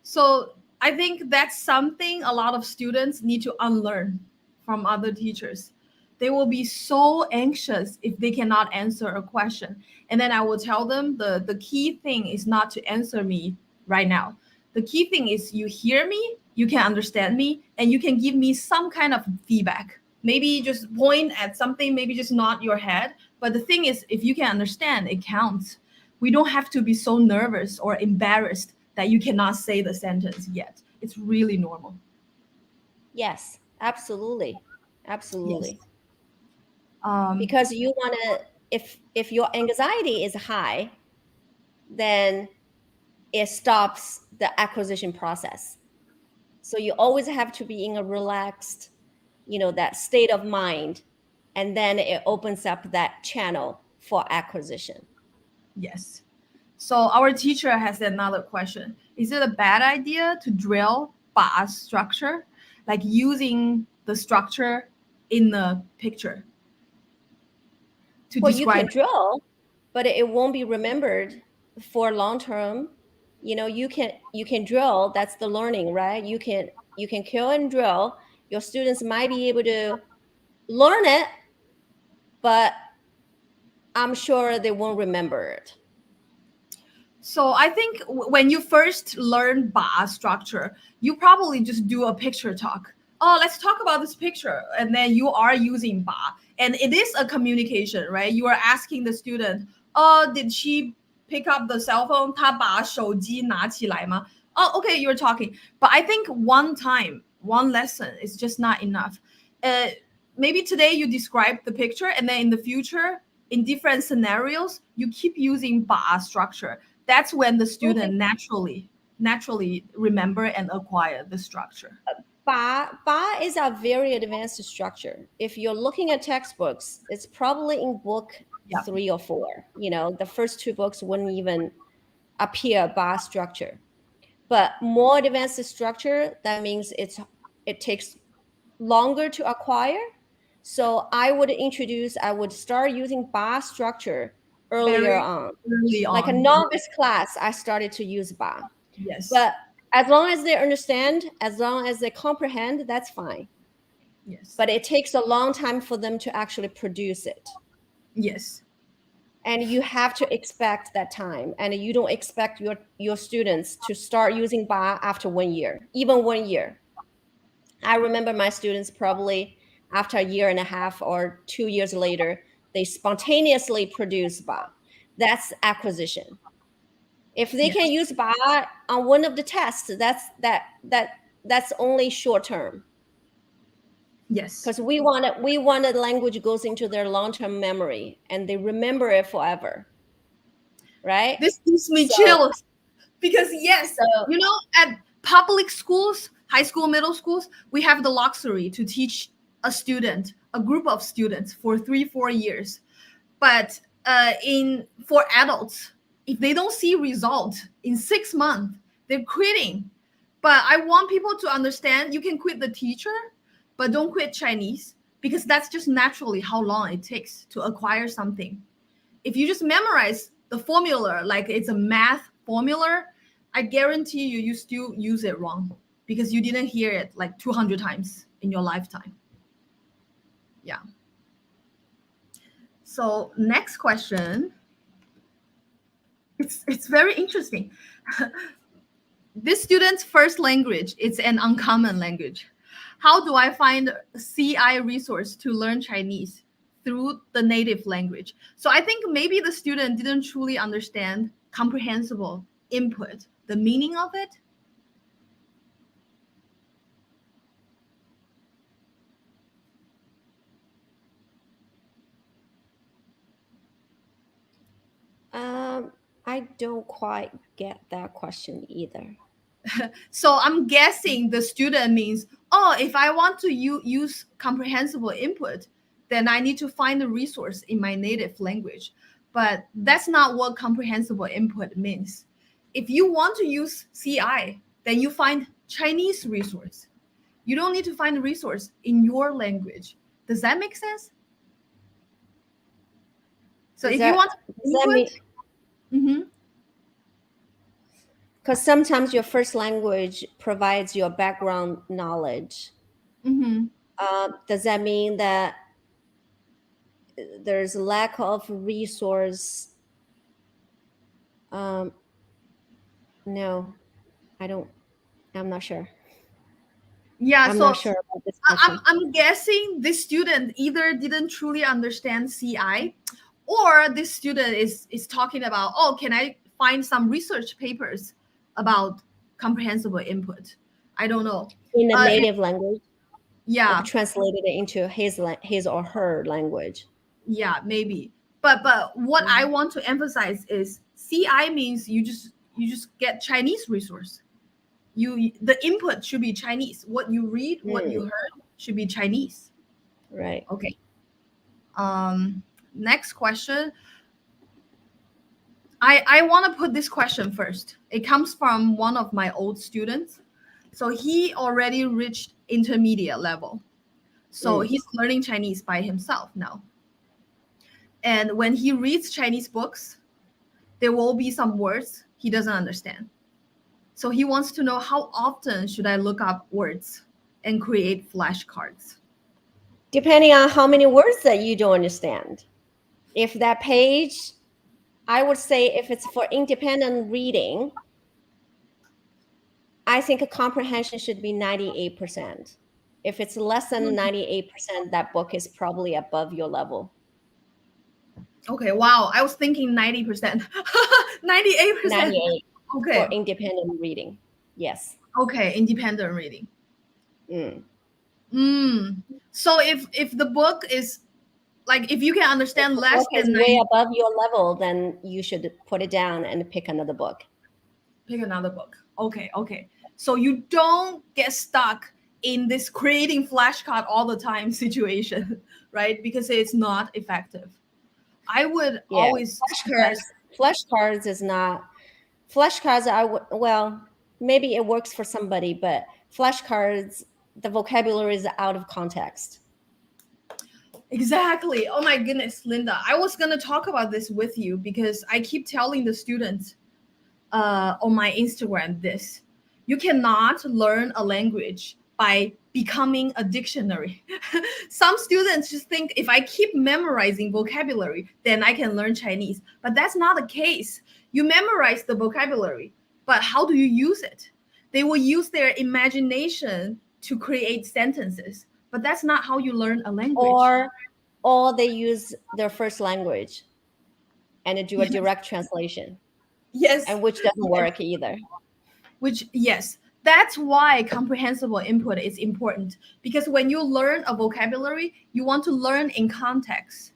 So I think that's something a lot of students need to unlearn from other teachers. They will be so anxious if they cannot answer a question. And then I will tell them the key thing is not to answer me right now. The key thing is you hear me, you can understand me, and you can give me some kind of feedback. Maybe just point at something, maybe just nod your head. But the thing is, if you can understand, it counts. We don't have to be so nervous or embarrassed that you cannot say the sentence yet. It's really normal. Yes, absolutely. Yes. Absolutely. Um, Because you want to, if your anxiety is high, then it stops the acquisition process. So you always have to be in a relaxed, that state of mind, and then it opens up that channel for acquisition. yes. So our teacher has another question. Is it a bad idea to drill ba structure, like using the structure in the picture to Well, you describe? can drill, but it won't be remembered for long term. You can drill, that's the learning, right? You can kill and drill. Your students might be able to learn it, but I'm sure they won't remember it. So I think when you first learn ba structure, you probably just do a picture talk. Oh, let's talk about this picture, and then you are using ba, and it is a communication, right? You are asking the student, oh, did she pick up the cell phone? 她把手机拿起来吗? Oh, okay, you're talking. But I think one time, one lesson is just not enough. Uh, Maybe today you describe the picture, and then in the future, in different scenarios, you keep using ba structure. That's when the Okay. student naturally remember and acquire the structure. Ba is a very advanced structure. If you're looking at textbooks, it's probably in book Yeah, 3 or 4. The first two books wouldn't even appear Ba structure. But more advanced structure, that means it takes longer to acquire. So I would start using Ba structure earlier very on. early Like a on. novice class, I started to use Ba. Yes, But as long as they understand, as long as they comprehend, that's fine. yes, But it takes a long time for them to actually produce it. yes, And you have to expect that time. And you don't expect your students to start using Ba after 1 year, even 1 year. I remember my students probably after a year and a half or 2 years later, they spontaneously produce Ba. That's acquisition. If they can yes, use Ba on one of the tests, that's only short term yes. because we want the language goes into their long term memory and they remember it forever, right? This gives me So chills because yes, so at public schools, high school, middle schools, we have the luxury to teach a group of students for 3, 4 years. But in for adults, if they don't see result in 6 months, they're quitting. But I want people to understand you can quit the teacher, but don't quit Chinese because that's just naturally how long it takes to acquire something. If you just memorize the formula like it's a math formula, I guarantee you still use it wrong because you didn't hear it like 200 times in your lifetime. Yeah. So next question. it's very interesting. This student's first language is an uncommon language. How do I find a CI resource to learn Chinese through the native language? So I think maybe the student didn't truly understand comprehensible input, the meaning of it. I don't quite get that question either. So I'm guessing the student means, oh, if I want to use comprehensible input, then I need to find a resource in my native language. But that's not what comprehensible input means. If you want to use CI, then you find Chinese resource. You don't need to find a resource in your language. Does that make sense? So if you want input, because sometimes your first language provides your background knowledge. Does that mean that there's lack of resource? No, I don't. I'm not sure. Yeah, I'm not sure about this question. I'm guessing this student either didn't truly understand CI, or this student is talking about, oh, can I find some research papers about comprehensible input? I don't know. In the native language? Yeah. Translated it into his or her language. Yeah, maybe. But what I want to emphasize is CI means you just get Chinese resource. The input should be Chinese. What you read, what you heard should be Chinese. Right. Okay. Next question. I want to put this question first. It comes from one of my old students. So he already reached intermediate level. So he's learning Chinese by himself now. And when he reads Chinese books, there will be some words he doesn't understand. So he wants to know, how often should I look up words and create flashcards? Depending on how many words that you don't understand. If that page, I would say if it's for independent reading, I think a comprehension should be 98%. If it's less than 98%, that book is probably above your level. Okay, wow. I was thinking 90%. 98%. 98. Okay. For independent reading. Yes. Okay, independent reading. So if the book is, like, if you can understand less than way above your level, then you should put it down and pick another book. Pick another book. Okay. So you don't get stuck in this creating flashcard all the time situation, right? Because it's not effective. I would always flashcards is not flashcards. Well, maybe it works for somebody, but flashcards, the vocabulary is out of context. Exactly. Oh my goodness, Linda. I was gonna talk about this with you because I keep telling the students on my Instagram this. You cannot learn a language by becoming a dictionary. Some students just think if I keep memorizing vocabulary, then I can learn Chinese. But that's not the case. You memorize the vocabulary, but how do you use it? They will use their imagination to create sentences, but that's not how you learn a language. Or they use their first language and do a direct translation. Yes. And which doesn't work either. Yes. That's why comprehensible input is important, because when you learn a vocabulary, you want to learn in context.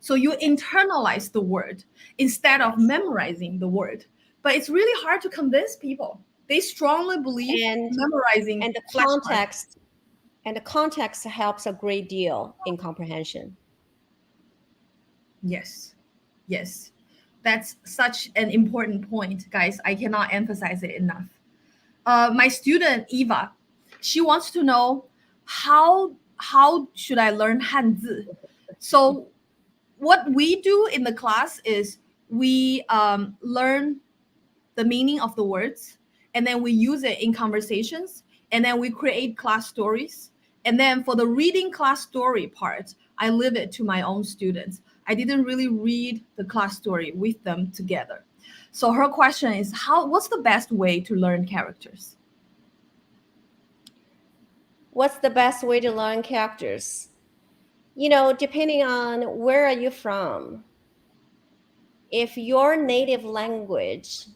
So you internalize the word instead of memorizing the word. But it's really hard to convince people. They strongly believe memorizing and the context. And the context helps a great deal in comprehension. Yes. That's such an important point, guys. I cannot emphasize it enough. My student Eva, she wants to know how should I learn Hanzi? So what we do in the class is we learn the meaning of the words, and then we use it in conversations, and then we create class stories. And then for the reading class story part, I leave it to my own students. I didn't really read the class story with them together. So her question is, what's the best way to learn characters? What's the best way to learn characters? You know, depending on where are you from. If your native language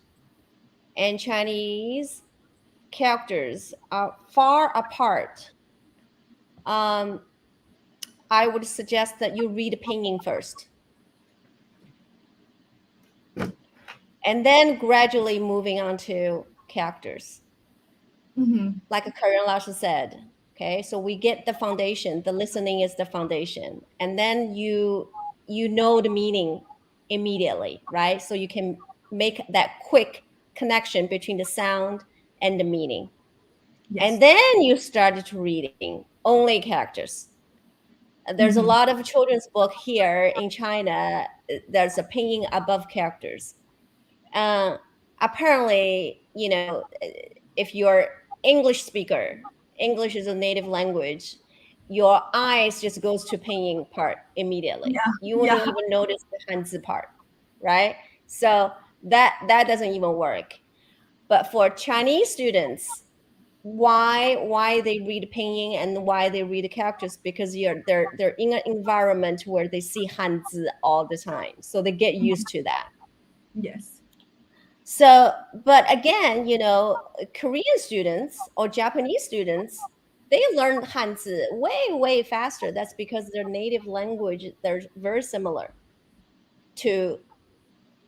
and Chinese characters are far apart, I would suggest that you read pinyin first. And then gradually moving on to characters. Mm-hmm. Like Karen Laoshi said, okay, so we get the foundation, the listening is the foundation. And then you know the meaning immediately, right? So you can make that quick connection between the sound and the meaning. Yes. And then you started to reading only characters. There's a lot of children's book here in China. There's a pinyin above characters. Apparently, you know, if you're English speaker, English is a native language, your eyes just goes to pinyin part immediately. Yeah. You wouldn't even notice the Hanzi part, right? So that doesn't even work. But for Chinese students, why they read pinyin and why they read the characters, because they're in an environment where they see Hanzi all the time, so they get used to that. Yes. So, but again, you know, Korean students or Japanese students, they learn Hanzi way faster. That's because their native language, they're very similar to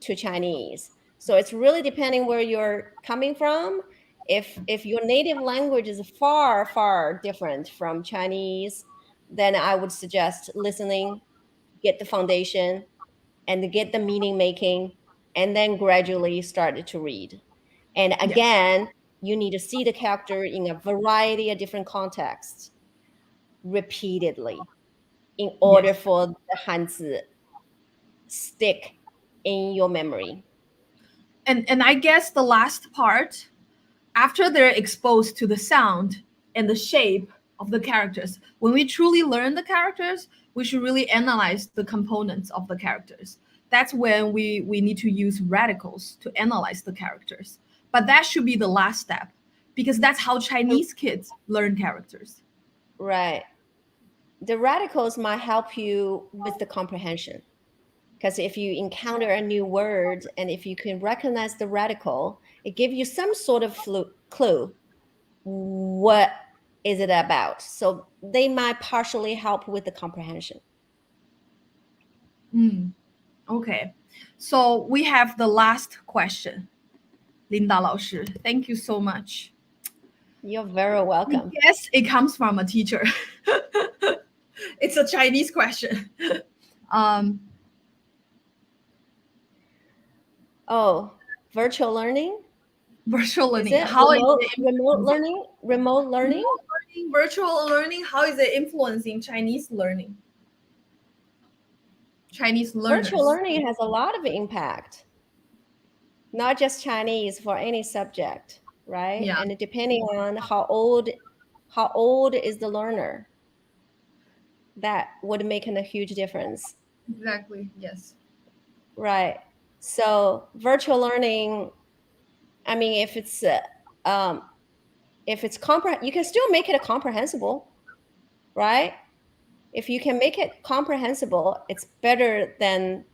Chinese. So it's really depending where you're coming from. If your native language is far different from Chinese, then I would suggest listening, get the foundation, and get the meaning making, and then gradually start to read. And again, you need to see the character in a variety of different contexts repeatedly in order for the Hanzi stick in your memory. And I guess the last part, after they're exposed to the sound and the shape of the characters, when we truly learn the characters, we should really analyze the components of the characters. That's when we need to use radicals to analyze the characters. But that should be the last step, because that's how Chinese kids learn characters. Right. The radicals might help you with the comprehension. Because if you encounter a new word and if you can recognize the radical, it gives you some sort of clue. What is it about? So they might partially help with the comprehension. Okay. So we have the last question. Linda 老师, thank you so much. You're very welcome. Yes, it comes from a teacher. It's a Chinese question. Virtual learning? Virtual learning. How remote learning? Remote learning? Virtual learning. How is it influencing Chinese learning? Chinese learners. Virtual learning has a lot of impact. Not just Chinese, for any subject, right? Yeah. And depending on how old is the learner, that would make a huge difference. Exactly. Yes. Right. So virtual learning, I mean, if it's you can still make it comprehensible, right? If you can make it comprehensible, it's better than,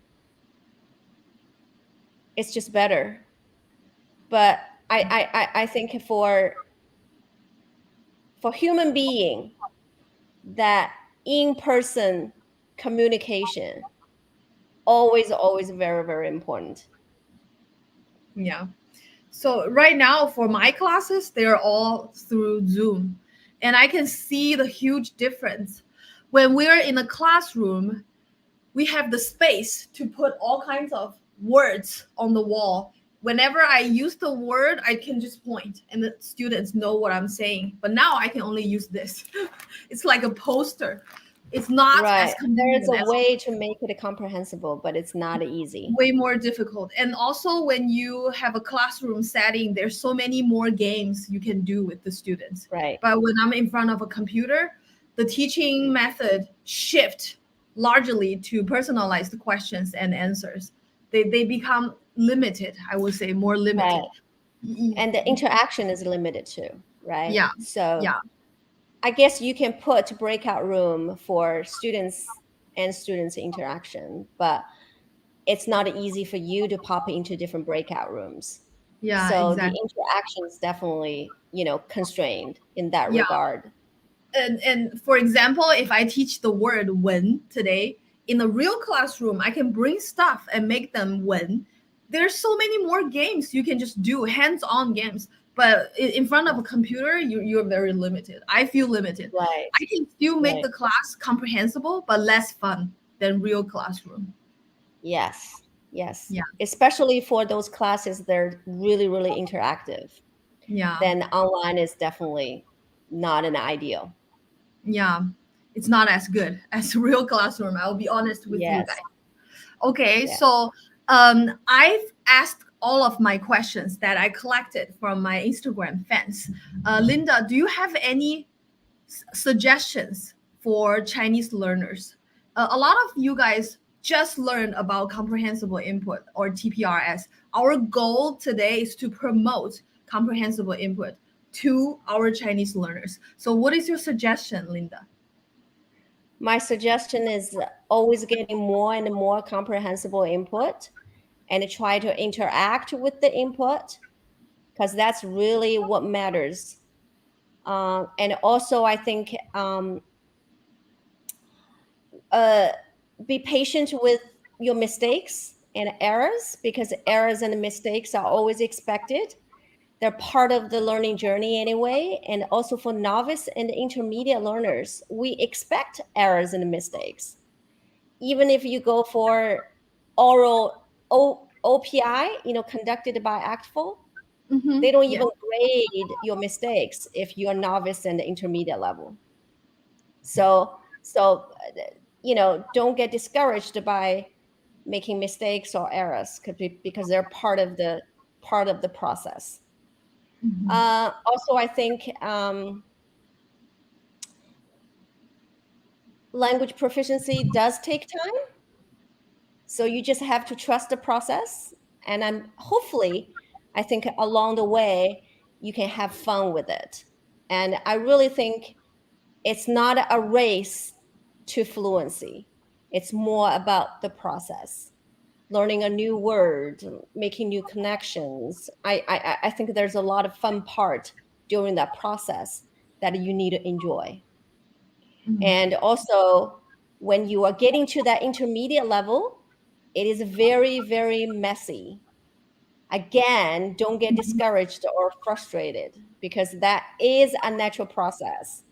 it's just better. But I think for human being, that in-person communication always very important. Yeah. So right now for my classes, they're all through Zoom, and I can see the huge difference. When we're in a classroom, we have the space to put all kinds of words on the wall. Whenever I use the word, I can just point and the students know what I'm saying. But now I can only use this. It's like a poster. It's not as there's a way to make it comprehensible, but it's not easy. Way more difficult. And also when you have a classroom setting, there's so many more games you can do with the students. Right. But when I'm in front of a computer, the teaching method shift largely to personalized questions and answers. They become limited. I would say more limited. Right. And the interaction is limited too, right? Yeah. So Yeah. I guess you can put breakout room for students and students interaction, but it's not easy for you to pop into different breakout rooms. Yeah, So the exactly. interaction is definitely, constrained in that Yeah. regard. And for example, if I teach the word "wen" today in a real classroom, I can bring stuff and make them "wen." There's so many more games you can just do, hands-on games. But in front of a computer, you're very limited. I feel limited. Right. I can still make Right. the class comprehensible, but less fun than real classroom. Yes. Yes. Yeah. Especially for those classes that are really, really interactive. Yeah. Then online is definitely not an ideal. Yeah. It's not as good as real classroom. I'll be honest with you Yes. guys. Okay, Yeah. so I've asked all of my questions that I collected from my Instagram fans. Linda, do you have any suggestions for Chinese learners? A lot of you guys just learned about comprehensible input or TPRS. Our goal today is to promote comprehensible input to our Chinese learners. So, what is your suggestion, Linda? My suggestion is always getting more and more comprehensible input and try to interact with the input because that's really what matters. And also, I think be patient with your mistakes and errors because errors and mistakes are always expected. They're part of the learning journey anyway. And also for novice and intermediate learners, we expect errors and mistakes. Even if you go for oral OPI, conducted by ACTFL, they don't Yeah. even grade your mistakes if you're novice and intermediate level. So don't get discouraged by making mistakes or errors because they're part of the process. Also, I think language proficiency does take time. So you just have to trust the process. And I think along the way, you can have fun with it. And I really think it's not a race to fluency. It's more about the process, learning a new word, making new connections. I think there's a lot of fun part during that process that you need to enjoy. And also, when you are getting to that intermediate level, it is very, very messy. Again, don't get discouraged or frustrated because that is a natural process.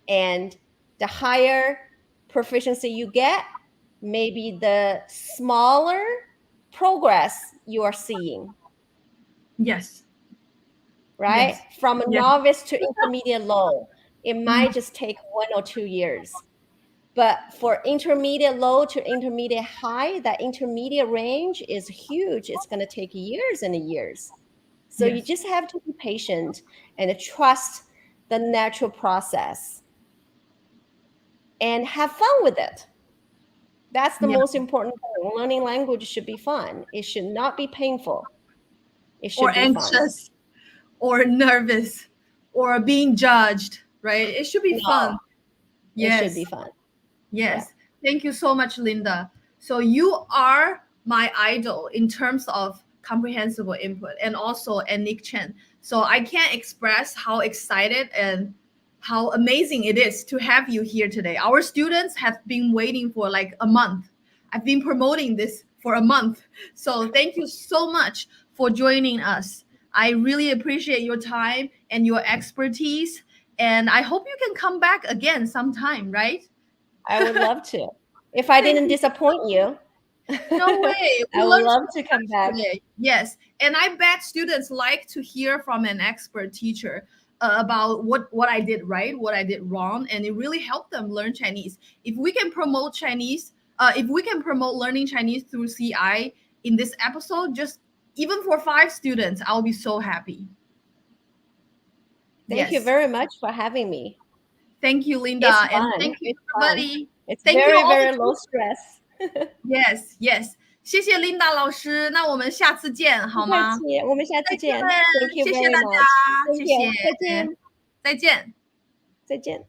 And the higher proficiency you get, maybe the smaller progress you are seeing. Yes. Right? Yes. From a Yes. novice to intermediate low, it might just take 1 or 2 years. But for intermediate low to intermediate high, that intermediate range is huge. It's going to take years and years. So you just have to be patient and trust the natural process and have fun with it. That's the most important thing. Learning language should be fun. It should not be painful. It should Or be fun. anxious or nervous or being judged, right? It should be fun. Yes. It should be fun. Yes. Yeah. Thank you so much, Linda. So you are my idol in terms of comprehensible input and also Nick Chen. So I can't express how excited and how amazing it is to have you here today. Our students have been waiting for like a month. I've been promoting this for a month. So thank you so much for joining us. I really appreciate your time and your expertise. And I hope you can come back again sometime, right? I would love to. If I didn't disappoint you. No way. I would love to come back. Today. Yes. And I bet students like to hear from an expert teacher about what I did right, what I did wrong, and it really helped them learn Chinese. If we can promote Chinese, if we can promote learning Chinese through CI in this episode, just even for 5 students, I'll be so happy. Thank you very much for having me. Thank you, Linda. It's fun. And thank you, it's everybody. Fun. It's thank very, you very low stress. Yes, yes. 谢谢 Linda 老师，那我们下次见好吗？不客气，我们下次再见，见。Thank you 谢谢 very 大 much. 家， Thank 谢谢， you. 再见，再见。再见。